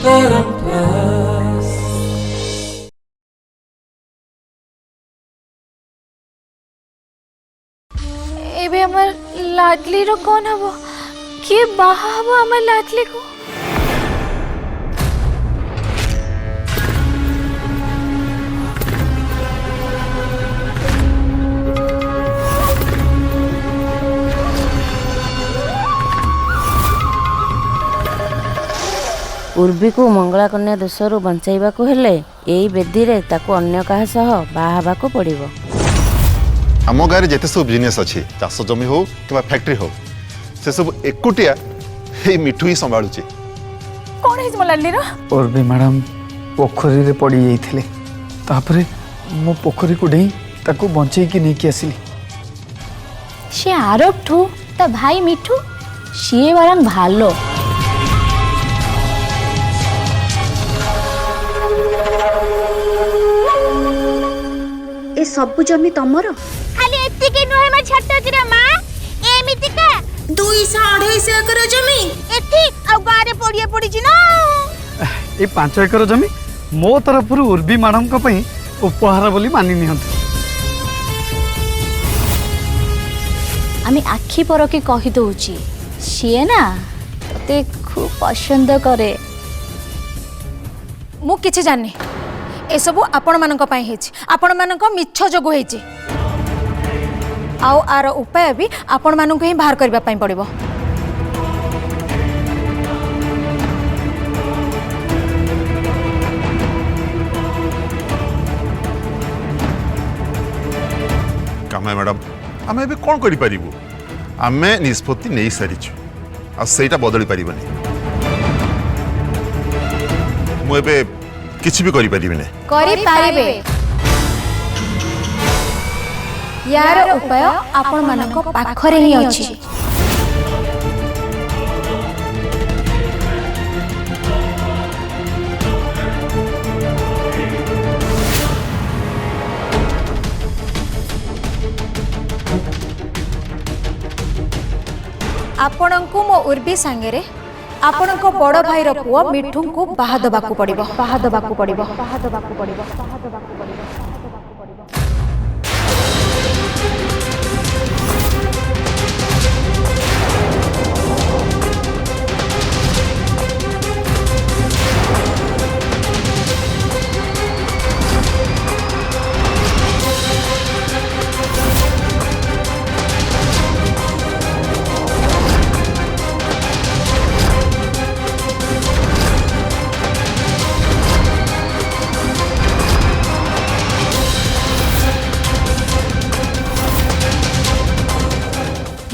एबे हमर लाडली रो कौन हबो के बाहा हबो हमर लाडली को उर्वी को मंगला कन्या दोषरु बंचाइबा को हेले एई बेदी रे ताको अन्य काहा सह बाहाबा को पड़िबो। आम गाँव जिते सब बिजनेस अच्छी चाष जमी हो कि फैक्ट्री हो से सब एकुटिया मिठू ही संभालुचे। कौन है लाडली रो? उर्वी मैडम पोखरी रे पड़ी जाइथिले तापरे मो पोखरी को डेई ताको बंचई की नहीं कि आसिली। से आरोप ठू ता भाई मिठू सी वरन भालो ए सब जमी तमरो खाली एति के नुहे मा छट्टा जिरा मां एमिति का 200-250 एकर जमी एति आ गारे पड़िए पड़ी छि ना। ए 5 एकर जमी मो तरफ उर्वी मैडम को पई उपहार बोली मानि निहंत। आमी आखी पर के कहि दउची सी ना ते खूब पसंद करे। मु किछि जानि ए सब आपण मानक पई हेछि आपण मानक मिछ जोगु हेछि आउ आर उपाय भी आपण मानक ही बाहर करबा पई पड़िबो। कामे मैडम आम ए कौन करें आम निष्पत्ति नहीं सारी आईटा बदली पारबनी मुझे किसी भी करी पारिबे यार उपाय आपण मानक पाखरे ही अछि। आपणको मो उर्वी सांगे आपण को बड़ भाई पुआ मिठू को बाहा दबाकू पड़िबो।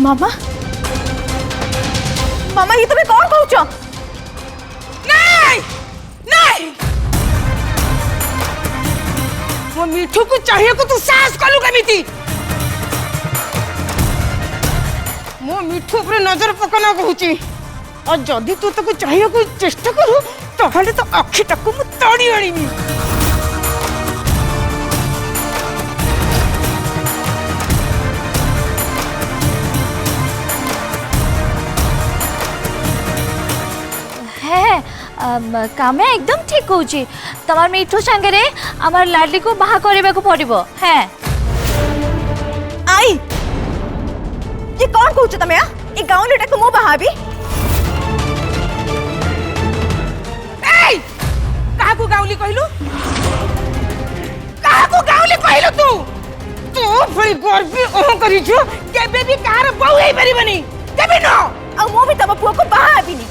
मामा मामा ये तुम्हें कौन कहूच? नहीं नहीं वो मिठू को चाहिए को तू सास कलु केमिति मो मिठू पर नजर पकना कहूची और जदी तू तो चाहिए को चेष्टा करू तहले तो अखिटा को मु तड़ी आनिबी। कामे एकदम ठीक कहूची तमार मिठू संगे रे हमार लाडली को बाहा करबा को पड़िबो। है आई ये कौन कहूच तमे ए गाउँ लेटा को मो बाहाबी ए काहा को गाउली कहलु तू भली गर्वी ओह करी छु केबे भी कार बहु हेई परिबनी केबे न आ मो भी तम पुआ को बाहाबी नी।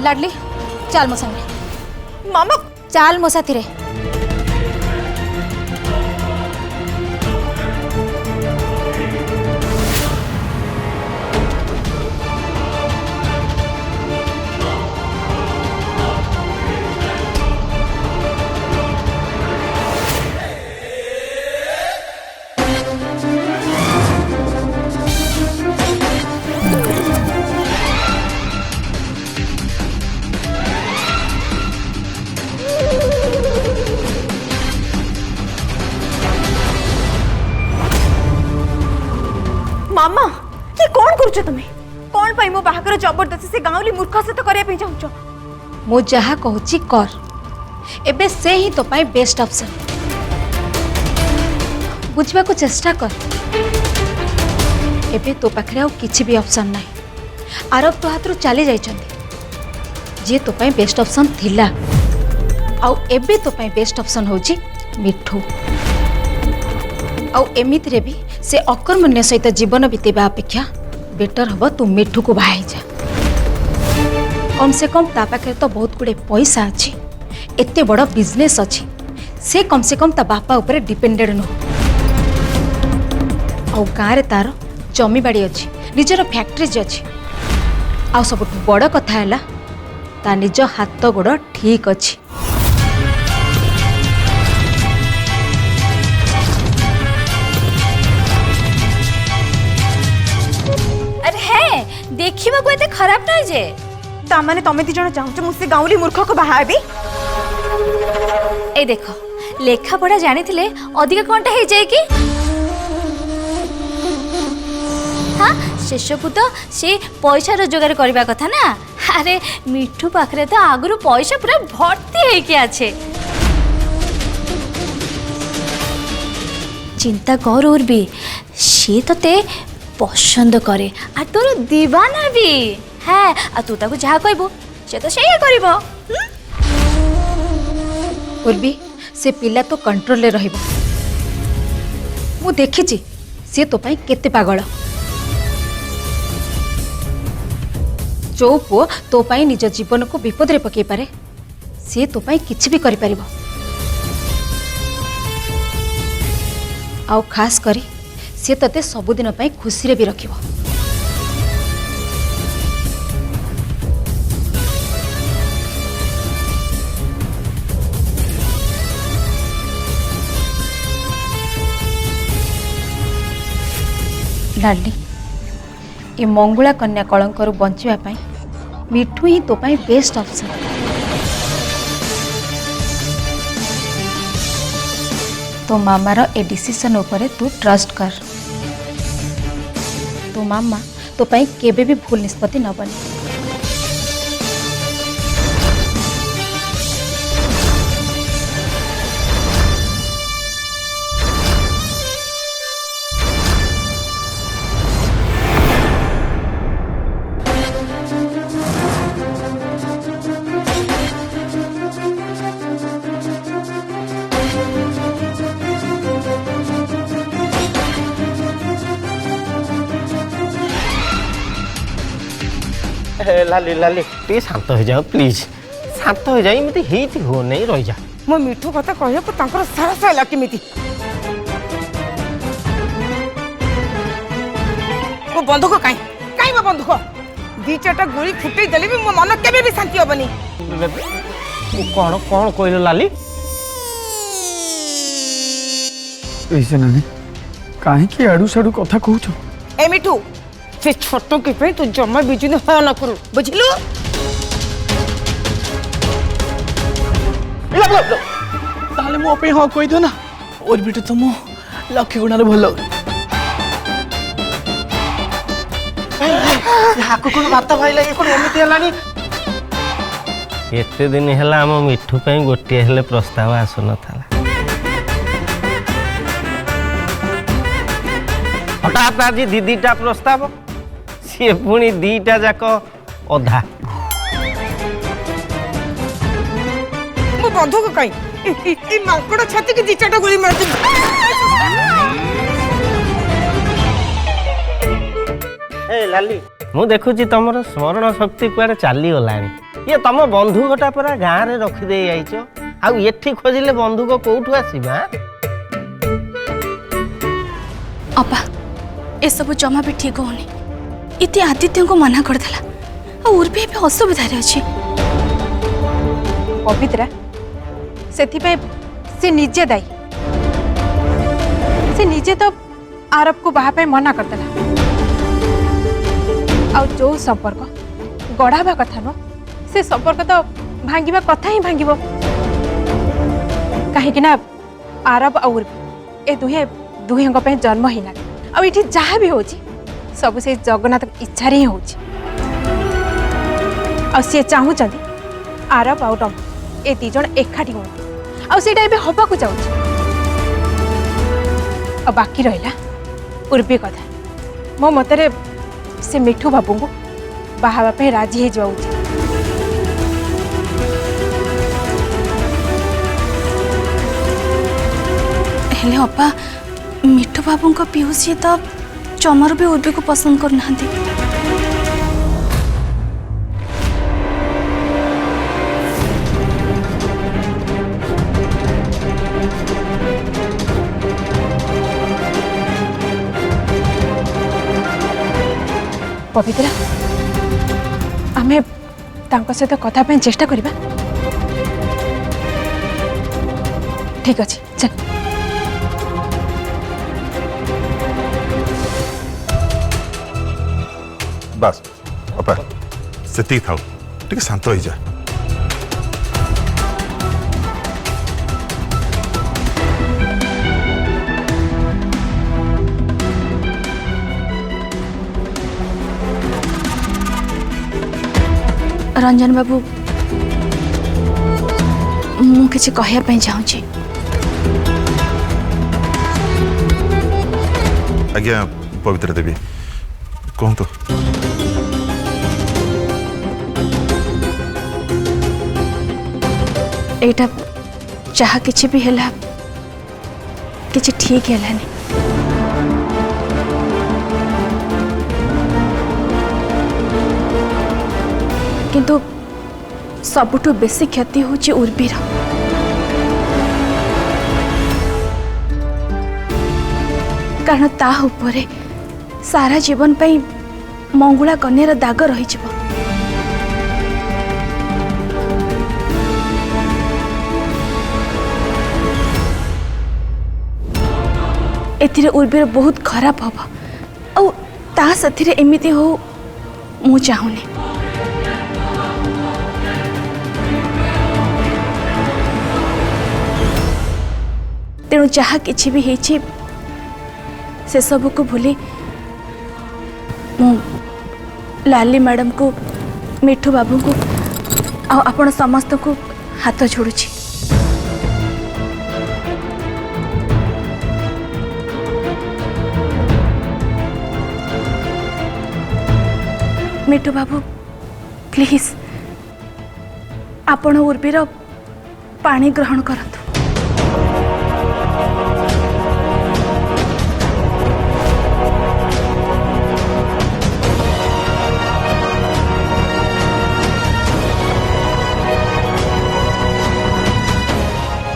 लाडली चल मो संगे। मामा चल मो साथी रे। कौन पाई मो बाहागर जबरदस्ती से गाँवली मूर्ख सहित करने चाहूच मु जहा कहूची कर एबे से ही तो पाई बेस्ट ऑप्शन बुझवा को चेष्टा कर एबे तो पाखरे आउ किछि भी ऑप्शन नहीं आरब तो हाथ चली जाइछन्ती जे तो पाई बेस्ट ऑप्शन थिला आउ एबे तो पाई बेस्ट ऑप्शन होची मिठू आउ एमित रे भी से अकर्मण्य सहित जीवन बीतेबा अपेक्षा बेटर हबो तू मिठू को बाहाई जा कम से कम ता पाखे तो बहुत गुड़े पैसा अच्छी एते बड़ बिजनेस अच्छी से कम ता बापा ऊपर डिपेंडेड न हो गाँव तार जमी बाड़ी अच्छी निजर फैक्ट्रीज अच्छी आ सब बड़ कथा है ता निज हाथ गोड़ ठीक अच्छी अरे है देखिबा को एते खराब नहीं जे तामाने तमे दी जण चाहूच मुसे गाँवली मूर्ख को बाहाबी ए देखो लेखा पढ़ा जानी थिले अधिक कोनटा हे जाय कि हाँ शेष को तो से पैसा रोजगार करबा कथा ना अरे मिठू पाखरे तो आगुरु पैसा पूरा भर्ती हे के आछे चिंता कर और भी से तते पसंद करे आ तोर दीवाना भी है आ तू ताको जहा कहबो से तो सेया करबो पूर्वी से पिला तो कंट्रोल ले रहिबो मु देखिछि से तो पाई केते पागल जो पुओ तो पाई निज जीवन को विपद रे पकई पारे से तो पाई किछि भी करि परिबो आउ खास करी से तते सबुदिन पाई खुशी रे भी रखिबो लाडली ये मंगुला कन्या कलंकर बंचिबा पाई मिठू ही तो पाई बेस्ट ऑप्शन तो मामार ए डिसीजन उपरे तू ट्रस्ट कर तो मामा तो पाई केबे भी भूल निष्पत्ति न बने लाली लाली टे शांत हो जाओ प्लीज शांत हो जाए मत हेती हो नहीं रही जा मो मिठू कथा कहको तांकर साहस हैला किमिति वो बंधुक काई काई बा बंधुक दी चारटा गोली फुटई देले भी मो मन केबे भी शांति होबनी कौन कौन कहलो लाली ऐसे नानी काहे की आडू साडू कथा कहूछ ए मिठू से छोटो के पे तू जम्मा बिजुनी हो न करू बुझलु ताले मो पे हाँ कहि दो ना और बिटे तो मो लक्ष्य गुणारे भलो हाको कोन बात भाईला ए कोन एमिति हलानी एते दिन हला हम मिठू पे गोटे हेले प्रस्ताव आसु न थाला हठात आज दीदीटा प्रस्ताव सी पुणी दीटा जाक अधा मो बंधुक काई ई मांकड़ छाती के दी चारटा गोली मार दी ए लाली मु देखुची तमरो स्मरण शक्ति कुआडे चाली गलानी ये तम बंधुकटा परा गाँ रे रखी दे आइचो आ एठी खोजिले बंधुक कोठु आसीबा अपा ए सब जमा भी ठीक होनी इति आदित्य को मना कर देला और भी असुविधा रे अछि पवित्रा से से निजे दायी से निजे तो आरब को बाहा पे मना करदेला आ जो संपर्क गढ़ावा कथा न से संपर्क तो भांगिबा कथा ही भांगिबो कहीं ना आरब और ए दुहे दुहेंग पे जन्म ही ना आ इठी जहाँ भी होची सब से जगन्नाथ इच्छा ही हो सी चाहूँगी आरब आउ टम ए दी जन एकाठी हूँ आईटा हवा को जाऊँ बाकी रहा उर्वी कथा मो मतरे से मिठू बाबू को बाहापे राजी हो जावा उचित। हेले अपा मिठू बाबू को पीयूसी तो जमार भी उर्वी को पसंद करना। पवित्रा आमे तांको सहित कथा पे चेष्टा करिबा। ठीक अछि चल। बस अपा सेती थाउ टिके शांत हो जा। रंजन बाबू मु किसी कहया चाहूँगी। आज्ञा पवित्र देवी कहतु। एटा चाह किसी भी है किसी ठीक है किंतु सबुठु बेसी क्षति होची उर्वीर। कारण ता उपरे सारा जीवन पाई मंगुला कन्यार दाग रही। एथिरे उर्वीर बहुत खराब हम और ता साथिरे एमिति हो मु चाहूनी। तेणु जहाँ किसी भी ହେଇଛି से सब को भूली मु लाली मैडम को मिठू बाबू को आपण समस्त को हाथ जोड़ुछि। मिठू बाबू प्लीज आपण उर्वीर पानी ग्रहण करंतु।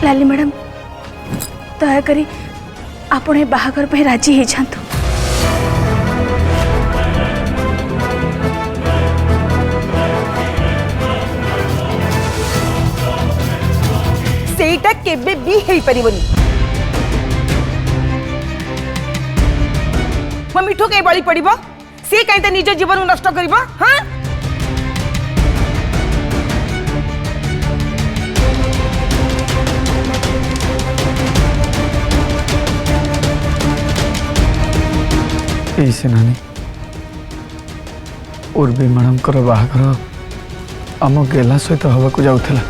लाली मैडम दयाकरी आपण ए बाहागर पे राजी हो जातु। सेटा केबे भी हेई परिबनी। मो मिठू के बळी पड़िबो से काईते निज जीवन नष्ट करिबो। हां से नानी उर्वी मैडम बाहागर आम गेला सहित हवा को जाऊला।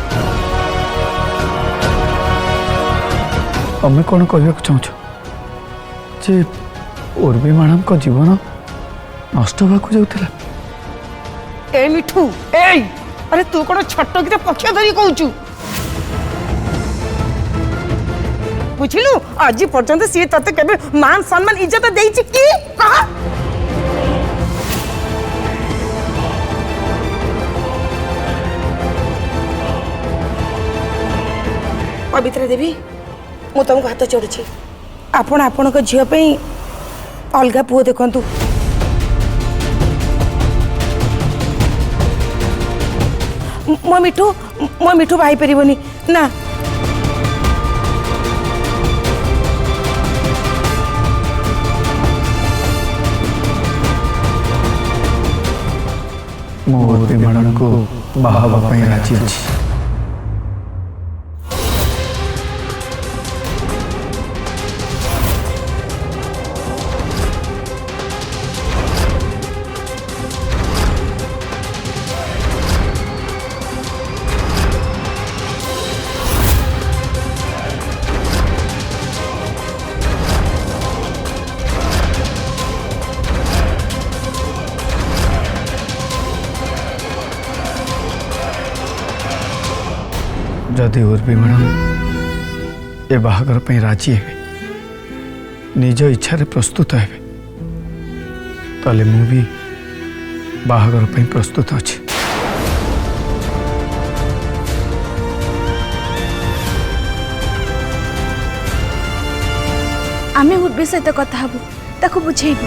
तमें कौन कहवा चाहछ जे उर्वी मैडम को जीवन नष्ट हवा को जाऊला। ए मिठू ए अरे तू कौन छट कि पक्ष धरी कहूचु बुझिलु। आज पर्यंत सी तते केबे मान सम्मान इज्जत देइछि की कहा। पवित्र देवी मु तुमको हाथ जोड़ुछि आपण आपण को झियो पे अलगा पुओ देखंतु। मो मिठू भाई परिबनी ना। उर्वी मैडम को बाहाबा राजी अच्छी। जदि उर्वी मैडम ए बाहागर पे राजी है निज इच्छा प्रस्तुत है ताले मु भी बाहागर पे प्रस्तुत अच्छी। आमे उर्वी सहित कथा हबु ताको बुझेबु।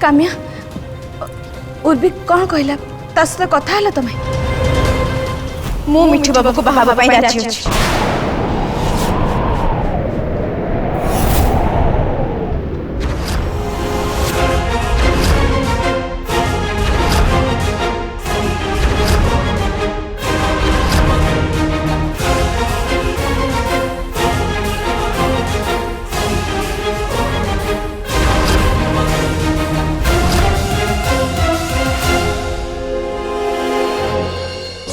काम्या उर्वी कौन कहला ता सहित कथा हला तमे? मु मिठू बाबा को बाहा बाबा राजी अछि।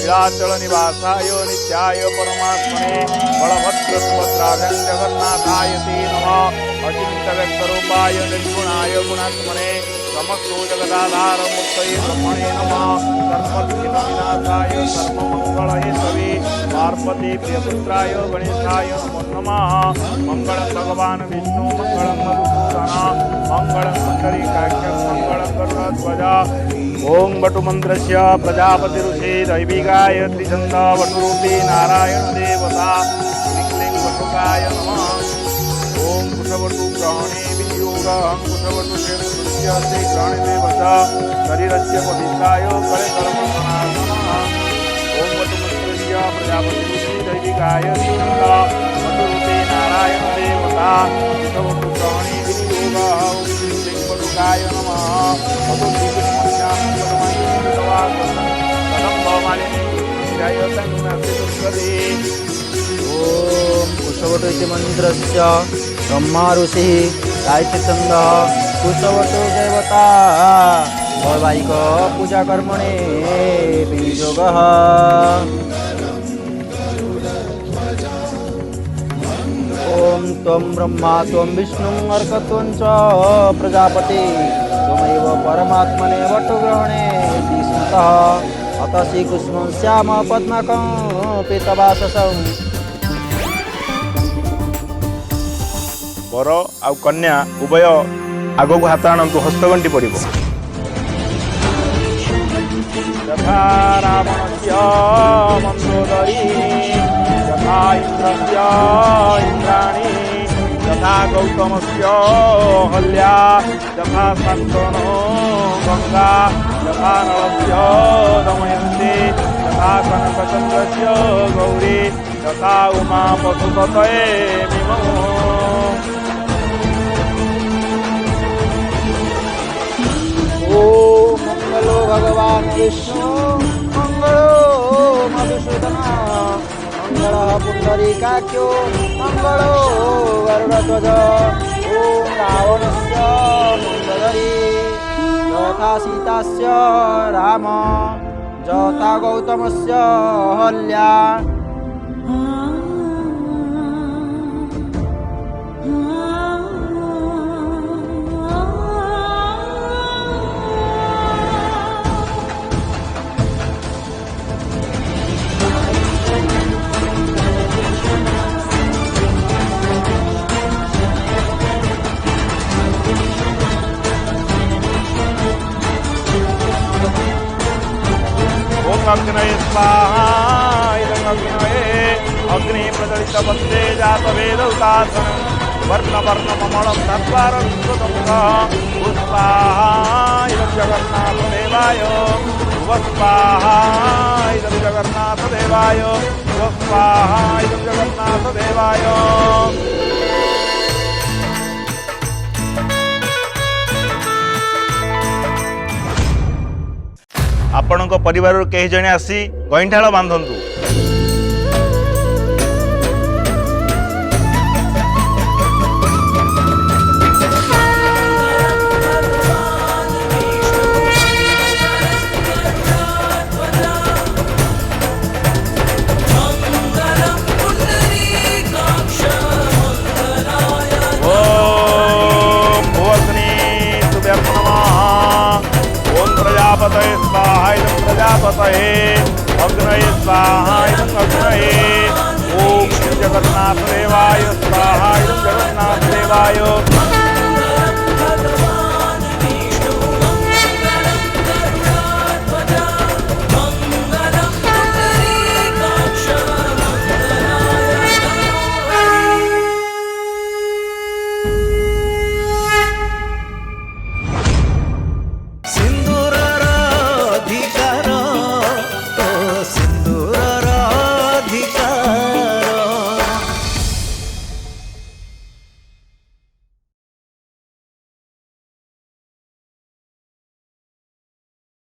नीलाचल निवासाय नित्याय परमात्मने बलभद्र सुभद्राभ्यां जगन्नाथाय ते नमः। अचिंत्य व्यक्तरूपाय निर्गुणाय गुणात्मने समस्तो जगदाधार मुक्तये ब्रह्मणे नमः। सर्वविघ्नविनाशाय सर्वमङ्गलहेतवे पार्वती प्रियपुत्राय गणेशाय नमो नमः। मङ्गलं भगवान् विष्णु मङ्गलं मधुसूदन मङ्गलं पुण्डरीकाक्षं मङ्गलं गरुडध्वजा। ओं वटुमन्त्रस्य प्रजापतिरुषे दैविकाय त्रिछन्द वटुरूपी नारायण देवता श्रीक्लीं वटुकाय नमः। ओं कुशवटु ग्रहणे विनियोगं कुशवटु शेषस्य ते ग्रहणे देवता शरीरस्य पवित्राय कलेकलमनाय नमः। ओं वटुमन्त्रस्य प्रजापतिरुषे दैविकाय त्रिछन्द वटुरूपी नारायण देवता कुशवटु ग्रहणे विनियोगं श्रीक्लीं वटुकाय नमः। ओम कुशवटु इति मन्त्रस्य ब्रह्मा ऋषिः गायत्री छन्दः कुशवटु देवता वैवाहिक पूजा कर्मणे विनियोगः। ओम त्वं ब्रह्मा त्वं विष्णुं अर्कत्वं च प्रजापति त्वमेव परमात्मने वटुग्रहणे स्मृतः। अतः श्रीकुष्मं श्याम पद्मकं पीतवाससं। वर आ कन्या उभय आगक हाथ आणतु हस्तगंटी पड़ब। यथा रावणस्य मंदोदरी यथा इंद्रस्य इंद्राणी यथा गौतमस्य हल्या यथा शान्तनो गंगा यथा नलस्य दमयन्ती यथा कनकचन्द्रस्य गौरी यथा उमा पशुपतये मिमौ। ओम मंगलो भगवान विष्णु मंगलो मधुसूदन मंगल पुंडरीकाख्यो मंगलो गरुडध्वज। ओम रावणस्य मंगलरी यथा सीतास्य राम यथा गौतमस्य हल्या। अग्नये स्वाहा इदं अग्नये अग्नि प्रज्वलित वन्दे जातवेदौतासनं वर्णवर्णममलं तत्वारं विश्वतमुखः। पुष्पाहा इदं जगन्नाथदेवाय भुवस्वाहा इदं जगन्नाथदेवाय भुवस्वाहा इदं जगन्नाथदेवाय। आपणक परिवार कई जने आसी गईंठाल बांधतु।